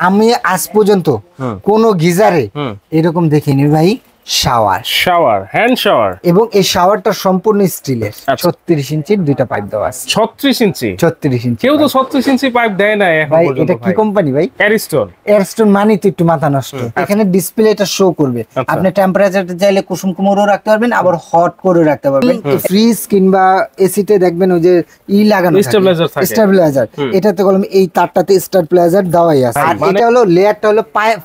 আমি আজ পর্যন্ত কোন গিজারে এরকম দেখিনি ভাই। শাওয়ার হ্যান্ড শাওয়ার, এবং এই শাওয়ারটা সম্পূর্ণ স্টিলের। 36 ইঞ্চির দুইটা পাইপ দেওয়া আছে। 36 ইঞ্চি? 36 ইঞ্চি। কেউ তো 36 ইঞ্চি পাইপ দেয় না এখন পর্যন্ত। এটা কি কোম্পানি ভাই? এয়ারস্টোন মানে তো একটু মাথা নষ্ট। এখানে ডিসপ্লেটা শো করবে, আপনি টেম্পারেচারটা চাইলে কুসুম কুমোরও রাখতে পারবেন, আবার হট করে রাখতে পারবেন। ফ্রিজ কিংবা এসিতে দেখবেন ওই যে লাগানো থাকে স্টেবিলাইজার, এটাতে কলম এই তারটাতে স্টেবিলাইজার দেওয়াই আছে। আর এটা হলো লেয়ারটা হলো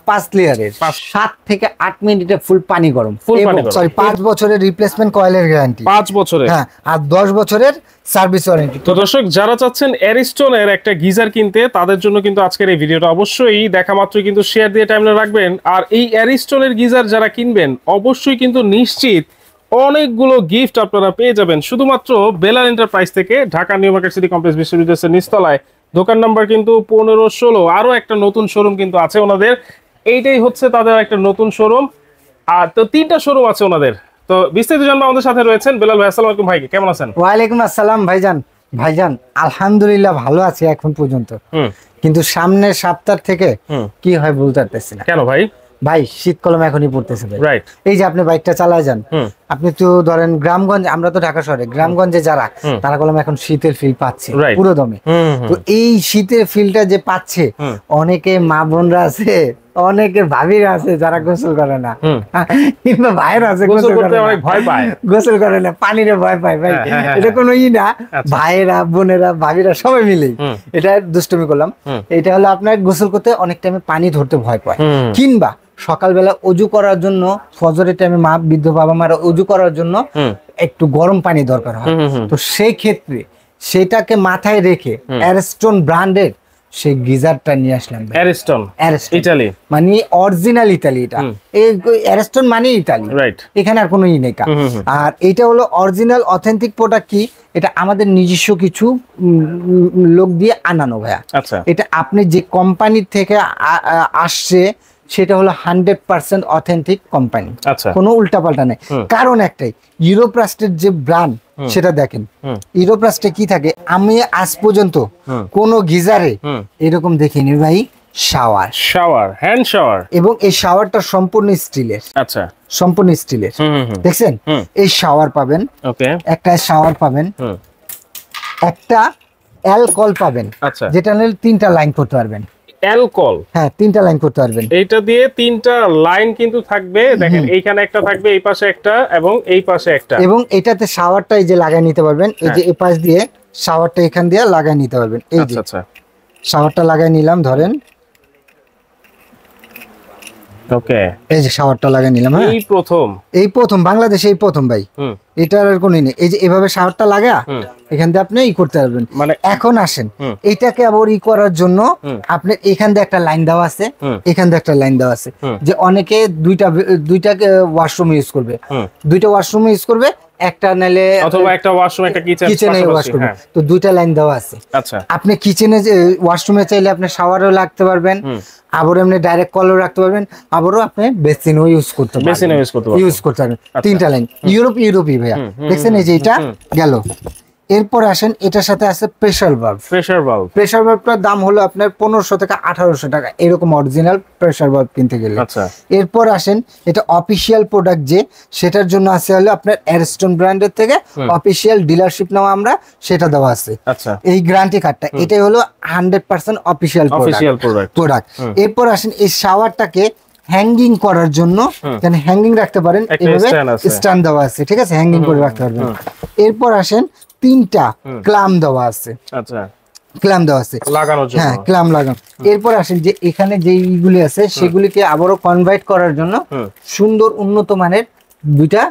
5 লেয়ারের। 7 থেকে 8 মিনিটে ফুল পানি গরম। সরি 5 বছরের রিপ্লেসমেন্ট কয়েলের গ্যারান্টি। 5 বছরের? হ্যাঁ, আর 10 বছরের সার্ভিস ওয়ারেন্টি। তো দর্শক, যারা চাচ্ছেন অ্যারিস্টনের একটা গিজার কিনতে, তাদের জন্য কিন্তু আজকের এই ভিডিওটা অবশ্যই দেখা মাত্রই কিন্তু শেয়ার দিয়ে টাইমলাইন রাখবেন। আর এই অ্যারিস্টনের গিজার যারা কিনবেন, অবশ্যই কিন্তু নিশ্চিত অনেকগুলো গিফট আপনারা পেয়ে যাবেন শুধুমাত্র বেলাল এন্টারপ্রাইজ থেকে, Dhaka new market city complex বিশ্ববিদ্যালয়ের নিচতলায়। দোকান নাম্বার কিন্তু 15-16। আরো একটা নতুন শোরুম কিন্তু আছে ওনাদের, এইটাই হচ্ছে তাদের একটা নতুন শোরুম। আর তো 3টা শোরুম আছে ওনাদের। তো বিস্তারিত জানবো, আমাদের সাথে রয়েছেন বেলাল ভাই। আসসালামু আলাইকুম ভাই, কেমন আছেন? ওয়ালাইকুম আসসালাম ভাইজান আলহামদুলিল্লাহ ভালো আছি এখন পর্যন্ত। কিন্তু সামনের সপ্তাহ থেকে কি হয় বলতে পারতেছি না। কেন ভাই? ভাই শীত কলম এখনই পড়তেছে ভাই। রাইট। এই যে আপনি বাইকটা চালায় যান, আপনি তো ধরেন গ্রামগঞ্জ, আমরা তো ঢাকা শহরে, গ্রামগঞ্জে যারা, তারা কলম এখন শীতের ফিল পাচ্ছে পুরো দমে। তো এই শীতের ফিলটা যে পাচ্ছে, অনেকে মা বোনরা আছে, অনেকে ভাবিরা আছে যারা গোসল করে না, কিংবা ভাইরা আছে গোসল করতে অনেক ভয় পায়, গোসল করে না, পানিরে ভয় পায় ভাই। এটা কোনো না, ভাইয়েরা বোনেরা ভাবিরা সবাই মিলেই এটা দুষ্টুমি করলাম। এটা হলো আপনার গোসল করতে অনেক টাইমে পানি ধরতে ভয় পায়, কিংবা সকালবেলা অজু করার জন্য ফজরের টাইমে মা বৃদ্ধ বাবা মারা অজু করার জন্য একটু গরম পানি দরকার হয়। তো সেই ক্ষেত্রে সেটাকে মাথায় রেখে অ্যারিস্টন ব্র্যান্ডের সেই গিজারটা নিয়ে আসলাম। অ্যারিস্টন ইতালি, মানে অরিজিনাল ইতালি। এটা অ্যারিস্টন মানে ইতালি, এখানে আর কোনো নেই। আর এটা হলো অরিজিনাল অথেন্টিক প্রোডাক্ট। কি এটা আমাদের নিজস্ব কিছু লোক দিয়ে আনানো ভাইয়া। এটা আপনি যে কোম্পানি থেকে আসছে সেটা হলো 100% অথেন্টিক কোম্পানি, কোনো উল্টাপাল্টা নেই। কারণ একটাই, ইউরোপ্লাস্টের যে ব্র্যান্ড সেটা দেখেন, ইউরোপ্লাস্টে কি থাকে, আমি আজ পর্যন্ত কোন গিজারে এরকম দেখিনি ভাই। শাওয়ার হ্যান্ড শাওয়ার, এবং এই শাওয়ারটা সম্পূর্ণ স্টিলের। আচ্ছা, সম্পূর্ণ স্টিলের। দেখছেন, এই শাওয়ার পাবেন, একটা শাওয়ার পাবেন, একটা অ্যালকোহল পাবেন, যেটা নিয়ে 3টা লাইন করতে পারবেন। অ্যালকোহল, হ্যাঁ 3টা লাইন করতে পারবেন। এইটা দিয়ে 3টা লাইন কিন্তু থাকবে। দেখেন এইখানে একটা থাকবে, এই পাশে একটা, এবং এই পাশে একটা। এবং এটাতে শাওয়ারটা এই যে লাগাই নিতে পারবেন, এই যে এই পাশ দিয়ে শাওয়ারটা এখান দিয়ে লাগাই নিতে পারবেন। এই যে শাওয়ারটা লাগাই নিলাম, ধরেন ওকে, এই যে শাওয়ারটা লাগাই নিলাম। এই প্রথম বাংলাদেশে, এই প্রথম ভাই, এটার আর কোনো নেই। এই যে এভাবে শাওয়ারটা লাগা এখান দিয়ে আপনি করতে পারবেন। মানে এখন আসেন, এইটাকে আবার করার জন্য আপনার এখান দিয়ে একটা লাইন দেওয়া আছে, এখান দিয়ে একটা লাইন দেওয়া আছে, যে অনেকে দুইটা ওয়াশরুম ইউজ করবে, 2টা ওয়াশরুম ইউজ করবে, একটা নালে অথবা একটা ওয়াশরুম একটা কিচেনে ওয়াশ করবে। তো 2টা লাইন দেওয়া আছে। আচ্ছা, আপনি কিচেনে যে ওয়াশরুমে চাইলে আপনি শাওয়ারও লাগতে পারবেন, আবার এমনি ডাইরেক্ট কলও রাখতে পারবেন, আবারও আপনি বেসিনও ইউজ করতে পারবেন। 3টা লাইন ইউরোপই ভাইয়া। দেখছেন, এই যে এটা গেল। এরপর আসেন, এটার সাথে আছে প্রেসার ভালভ। প্রেসার ভালভটার দাম হলো আপনার 1500 থেকে 1800 টাকা, এরকম অরিজিনাল প্রেসার ভালভ কিনতে গেলে। এরপর আসেন, এটা অফিসিয়াল প্রোডাক্ট যে, সেটার জন্য আছে হলো আপনার অ্যারিস্টন ব্র্যান্ডের থেকে অফিসিয়াল ডিলারশিপ নেওয়া আমরা, সেটা দেওয়া আছে। এই গ্যারান্টি কার্ডটা, এটাই হলো 100% অফিসিয়াল প্রোডাক্ট। এরপর আসেন, এই শাওয়ারটাকে হ্যাঙ্গিং করার জন্য এখানে হ্যাঙ্গিং রাখতে পারেন, এইভাবে স্ট্যান্ড দেওয়া আছে, ঠিক আছে, হ্যাঙ্গিং করে রাখতে পারবেন। এরপর আসেন, 3টা ক্লাম দেওয়া আছে, ক্লাম দেওয়া আছে লাগানোর জন্য, হ্যাঁ ক্লাম লাগানো। এরপর আসেন, যে এখানে যে এইগুলি আছে সেগুলিকে আবারও কনভার্ট করার জন্য সুন্দর উন্নত মানের 2টা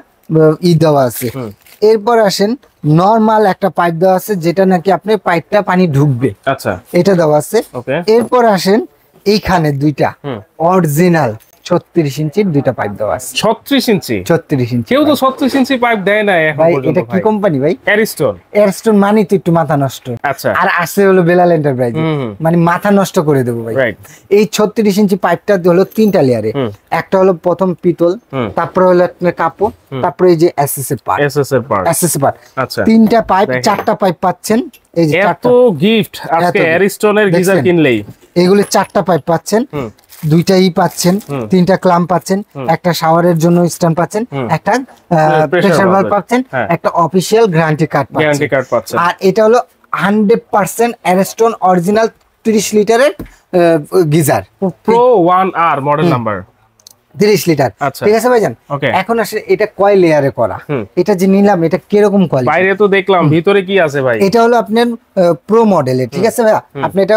দেওয়া আছে। এরপর আসেন, নরমাল একটা পাইপ দেওয়া আছে, যেটা নাকি আপনি পাইপটা পানি ঢুকবে, আচ্ছা, এটা দেওয়া আছে। এরপর আসেন, এইখানে 2টা অরিজিনাল 36 ইঞ্চির দুইটা পাইপ দেওয়া আছে। 36 ইঞ্চি? 36 ইঞ্চি। কেউ তো 36 ইঞ্চি পাইপ দেয় না এখন ভাই। পর্যন্ত। এটা কি কোম্পানি ভাই? এরিস্টন। এরিস্টন মানে তো একটু মাথা নষ্ট। আচ্ছা। আর আছে হলো বেলাল এন্টারপ্রাইজ, মানে মাথা নষ্ট করে দেবো ভাই। এই 36 ইঞ্চি পাইপটা হলো 3টা লেয়ারে। একটা হলো প্রথম পিতল, তারপরে হলো একটা কাপড়, তারপরে এই যে এসএসএ পার্ট। আচ্ছা। 3টা পাইপ, 4টা পাইপ পাচ্ছেন। এই যে এত গিফট আজকে এরিস্টনের গিজার কিনলেই। এইগুলো 4টা পাইপ পাচ্ছেন, 2টাই পাচ্ছেন, 3টা ক্লাম পাচ্ছেন, একটা শাওয়ারের জন্য স্ট্যান্ড পাচ্ছেন, একটা প্রেসার ভালভ পাচ্ছেন, একটা অফিশিয়াল গ্যারান্টি কার্ড পাচ্ছেন। আর এটা হলো 100% এরিস্টন অরিজিনাল 30 লিটারের geyser pro 1R model number 30 litre. ঠিক আছে ভাইজান। এখন আসলে এটা কয় লেয়ারে করা, এটা যে নিলাম এটা কিরকম কোয়ালিটি? বাইরে তো দেখলাম, ভিতরে কি আছে ভাই? এটা হলো আপনার প্রো মডেলের। ঠিক আছে ভাইয়া, আপনি এটা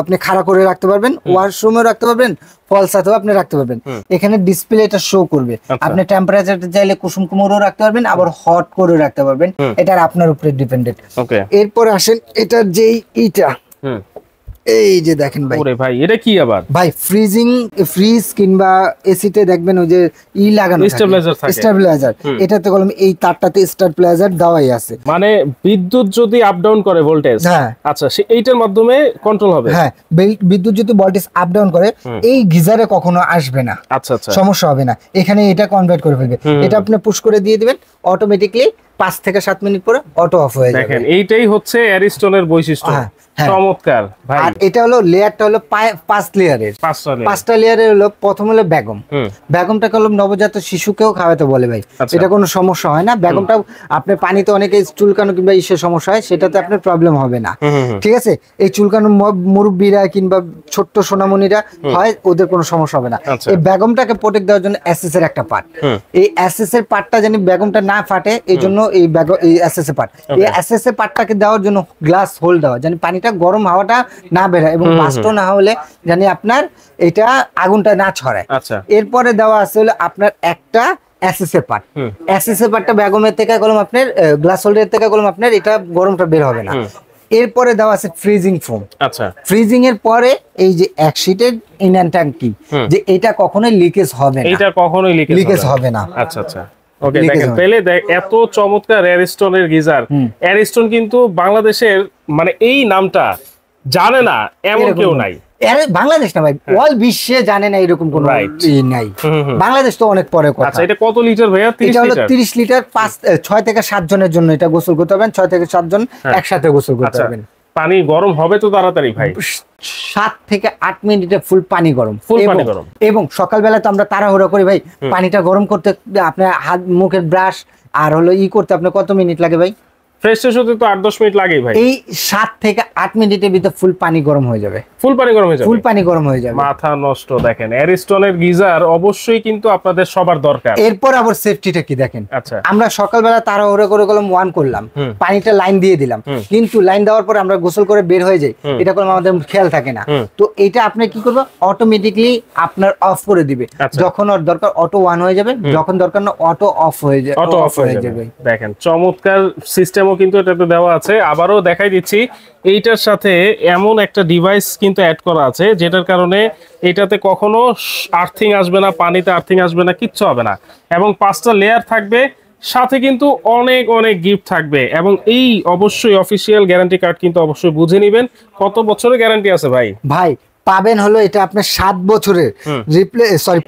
আপনি খাড়া করে রাখতে পারবেন, ওয়াশরুমে রাখতে পারবেন, ফলসাতেও আপনি রাখতে পারবেন। এখানে ডিসপ্লে এটা শো করবে, আপনি টেম্পারেচার চাইলে কুসুম কুমোরও রাখতে পারবেন, আবার হট করে রাখতে পারবেন। এটা আপনার উপরে ডিপেন্ডেন্ট। এরপর আসেন এটার যেই এইটা, এই যে দেখেন ভাই। ওরে ভাই, এটা কি আবার ভাই? ফ্রিজ কিংবা এসিতে দেখবেন ওই যে লাগানো স্টেবিলাইজার, এটাতে কলম এই তারটাতে স্টেবিলাইজার দেওয়াই আছে। মানে বিদ্যুৎ যদি আপ ডাউন করে ভোল্টেজ, আচ্ছা, এইটার মাধ্যমে কন্ট্রোল হবে। হ্যাঁ, বিদ্যুৎ যদি ভোল্টেজ আপ ডাউন করে এই গিজারে কখনো আসবে না। আচ্ছা, সমস্যা হবে না, এখানে এটা কনভার্ট করে ফেলবে। এটা আপনি পুশ করে দিয়ে দিবেন, অটোমেটিকলি 5 থেকে 7 মিনিট পরে অটো অফ হয়ে যাবে। দেখেন, এইটাই হচ্ছে এরিস্টনের বৈশিষ্ট্য। চমৎকার ভাই। আর এটা হলো লেয়ারটা হলো 5 লেয়ারের। 5টা লেয়ারের হলো প্রথম হলো বেগমটাকে হলো নবজাত শিশুকেও খাওয়াতে বলে ভাই। এটা কোনো সমস্যা হয় না। বেগমটা আপনার পানিতে অনেকে চুলকানো কিংবা ইসের সমস্যা হয়, সেটাতে আপনার প্রবলেম হবে না। ঠিক আছে, এই চুলকানো মুরব্বীরা কিংবা ছোট্ট সোনামণিরা হয়, ওদের কোনো সমস্যা হবে না। এই বেগমটাকে প্রোটেক্ট দেওয়ার জন্য এসএস এর একটা পার্ট, এই এসএস এর পার্টটা জানি বেগমটা না ফাটে, এই জন্য এই এসএস এর পার্ট, এই এসএস এর পার্টটাকে দেওয়ার জন্য গ্লাস হোল দেওয়া, জানি পানি গরম হাওয়াটা না বেরোয় এবং বাস্ট না হলে জানি আপনার এটা আগুনটা না ছড়ায়। এরপরে দেওয়া আছে হলো আপনার একটা এসএসএ পার্ট। এসএসএ পার্টটা বেগমের থেকে কলম আপনার গ্লাস হোল্ডারের থেকে কলম আপনার এটা গরমটা বের হবে না। এরপরে দেওয়া আছে ফ্রিজিং ফোম। আচ্ছা, ফ্রিজিং এর পরে এই যে এক শীটের ইনার ট্যাঙ্কি, যে এটা কখনোই লিকেজ হবে না, এটা কখনোই লিকেজ হবে না। আচ্ছা আচ্ছা, ওকে। দেখেন পেলে এত চমৎকার এরিস্টনের গিজার। এরিস্টন কিন্তু বাংলাদেশের মানে এই নামটা জানে না এমন কেউ নাই। বাংলাদেশ না ভাই, অল বিশ্বে জানে না এরকম কোনো নাই। বাংলাদেশ তো অনেক পরে কথা। আচ্ছা, এটা কত লিটার ভাইয়া? 30 লিটার। 6 থেকে 7 জনের জন্য এটা গোসল করতে পারবেন। 6 থেকে 7 জন একসাথে গোসল করতে পারবেন। পানি গরম হবে তো তাড়াতাড়ি ভাই? 7 থেকে 8 মিনিটে ফুল পানি গরম। এবং সকালবেলা তো আমরা তাড়াহুড়ো করি ভাই, পানিটা গরম করতে আপনার হাত মুখের ব্রাশ আর হলো করতে আপনার কত মিনিট লাগে ভাই? ফ্রেশ হতে তো 8-10 মিনিট লাগেই ভাই। এই 7 থেকে 8 মিনিটের ভিতর ফুল পানি গরম হয়ে যাবে। ফুল পানি গরম হয়ে যাবে। ফুল পানি গরম হয়ে যাবে। মাথা নষ্ট। দেখেন, এরিস্টনের গিজার অবশ্যই কিন্তু আপনাদের সবার দরকার। এরপর আবার সেফটিটা কি দেখেন। আচ্ছা, আমরা সকালবেলা তাড়াহুড়ো করে কলম ওয়ান করলাম, পানিটা লাইন দিয়ে দিলাম, কিন্তু লাইন দেওয়ার পর আমরা গোসল করে বের হয়ে যাই, এটা কলম আমাদের খেয়াল থাকে না। তো এটা আপনি কি করবে, অটোমেটিকলি আপনার অফ করে দিবে। যখন ওর দরকার অটো ওয়ান হয়ে যাবে, যখন দরকার না অটো অফ হয়ে যাবে, অটো অফ হয়ে যাবে। দেখেন, চমৎকার সিস্টেমও কিন্তু এটাতে দেওয়া আছে। আবারও দেখাই দিচ্ছি, এইটার সাথে এমন একটা ডিভাইস কিন্তু অ্যাড করা আছে যেটার কারণে এটাতে কখনো আর্থিং আসবে না, পানিতে আর্থিং আসবে না, কিচ্ছু হবে না। এবং 5টা লেয়ার থাকবে, সাথে কিন্তু অনেক অনেক গিফট থাকবে। এবং এই অবশ্যই অফিসিয়াল গ্যারান্টি কার্ড কিন্তু অবশ্যই বুঝে নেবেন। কত বছরের গ্যারান্টি আছে ভাই? ভাই পাবেন হলো এটা আপনার 7 বছরের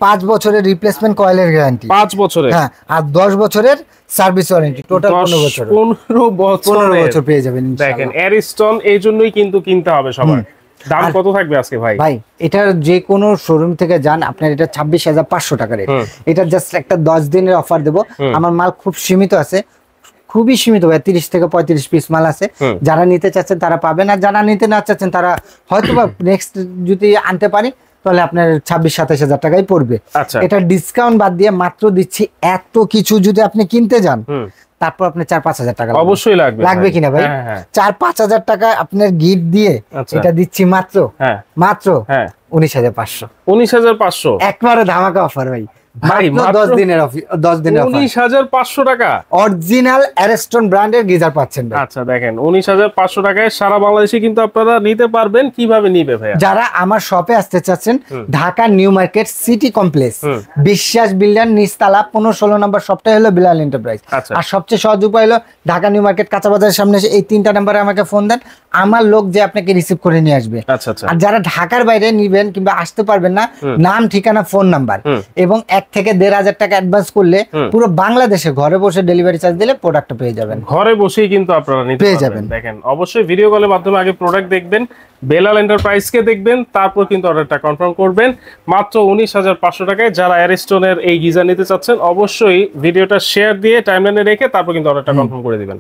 5 বছরের রিপ্লেসমেন্ট কয়েলের গ্যারান্টি। 5 বছরের? হ্যাঁ, আর 10 বছরের সার্ভিস ওয়ারেন্টি। টোটাল 15 বছর পেয়ে যাবেন ইনশাআল্লাহ। দেখেন, এরিস্টন এই জন্যই কিন্তু কিনতে হবে সবার। দাম কত থাকবে আজকে ভাই? ভাই এটার যে কোনো শোরুম থেকে যান, আপনার এটা 26,500 টাকা রেট। এটা জাস্ট একটা 10 দিনের অফার দেব। আমার মাল খুব সীমিত আছে, খুবই সীমিত ভাই, 30 থেকে 35 পিস মাল আছে। যারা নিতে চাচ্ছেন তারা পাবেন, আর যারা নিতে না চাচ্ছেন তারা হয়তো বা নেক্সট যদি আনতে পারি তাহলে আপনার 26-27 হাজার টাকাই পড়বে। এটা ডিসকাউন্ট বাদ দিয়ে মাত্র দিচ্ছি। এত কিছু যদি আপনি কিনতে যান তারপর আপনি 4-5 হাজার টাকা অবশ্যই লাগবে কিনা ভাই? 4-5 হাজার টাকা আপনার গিফট দিয়ে এটা দিচ্ছি মাত্র 19,500। 19,500 একবারে ধামাকা অফার ভাই। মাত্র 10 দিনের 19,500 টাকা অরিজিনাল অ্যারিস্টন ব্র্যান্ডের গিজার পাচ্ছেন। আচ্ছা দেখেন 19,500 টাকায় সারা বাংলাদেশে কিন্তু আপনারা নিতে পারবেন। কিভাবে নিবে ভাইয়া? যারা আমার শপে আসতে চাচ্ছেন, Dhaka new market city complex, বিশ্বাস বিল্ডার নিচতলা 15-16 নম্বর শপটা হলো বিলাল এন্টারপ্রাইজ। আর সবচেয়ে সহজ উপায় হলো ঢাকা নিউ মার্কেট কাঁচা বাজারের সামনে এসে এই 3টা নাম্বারে আমাকে ফোন দেন, আমার লোক যে আপনাকে রিসিভ করে নিয়ে আসবে। আর যারা ঢাকার বাইরে নিবেন কিংবা আসতে পারবেন না, নাম, ঠিকানা, ফোন নাম্বার এবং 1 থেকে 1,500 টাকা অ্যাডভান্স করলে পুরো বাংলাদেশে ঘরে বসে ডেলিভারি চার্জ দিলে প্রোডাক্টটা পেয়ে যাবেন। ঘরে বসেই কিন্তু আপনারা নিতে পেয়ে যাবেন। দেখেন অবশ্যই ভিডিও কলের মাধ্যমে আগে প্রোডাক্ট দেখবেন, বেলাল এন্টারপ্রাইজকে দেখবেন, তারপর কিন্তু অর্ডারটা কনফার্ম করবেন। মাত্র 19,500 টাকায় যারা অ্যারিস্টনের এই গিজার নিতে চাচ্ছেন অবশ্যই ভিডিওটা শেয়ার দিয়ে টাইমলাইনে রেখে তারপর কিন্তু অর্ডারটা কনফার্ম করে দিবেন।